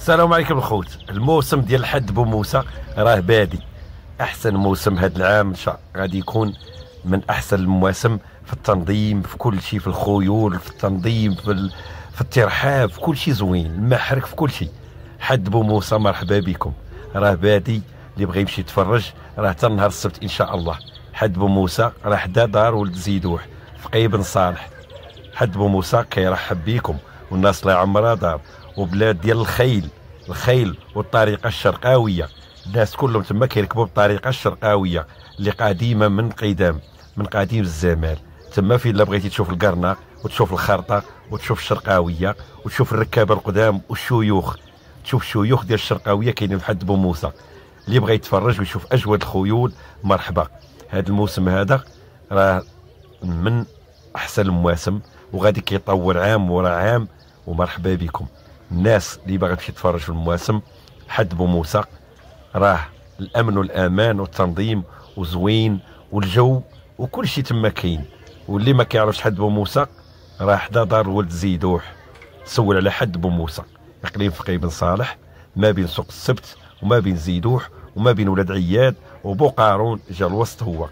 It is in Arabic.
السلام عليكم الخوت. الموسم ديال الحد بو موسى راه بادي. احسن موسم هذا العام ان شاء غادي يكون من احسن المواسم في التنظيم، في كل شيء، في الخيول، في التنظيم، في الترحاب، في كل شيء زوين، المحرك، في كل شيء. حد بو موسى مرحبا بكم، راه بادي. اللي بغى يمشي يتفرج راه حتى نهار السبت ان شاء الله. حد بو موسى راه حدا دار ولد زيدوح في قي بن صالح. حد بو موسى كيرحب بكم، والناس الله يعمرها دار، وبلاد ديال الخيل والطريقه الشرقاويه. الناس كلهم تما كيركبوا بالطريقه الشرقاويه اللي قديمه من قديم الزمان. تما فين الا بغيتي تشوف القرناق وتشوف الخرطه وتشوف الشرقاويه وتشوف الركابه القدام والشيوخ. تشوف الشيوخ ديال الشرقاويه كاينين في حد بو موسى. اللي بغى يتفرج ويشوف اجود الخيول مرحبا. هذا الموسم هذا راه من احسن المواسم، وغادي كيطول عام ورا عام. ومرحبا بكم الناس اللي باغي تمشي تتفرج في المواسم. حد بو موسى راه الامن والامان والتنظيم وزوين، والجو وكل شيء تما كاين. واللي ما كيعرفش حد بو موسى راه حدا دار ولد زيدوح. سول على حد بو موسى، اقليم فقيه بن صالح، ما بين سوق السبت وما بين زيدوح وما بين ولاد عياد وبو قارون، جا الوسط هو.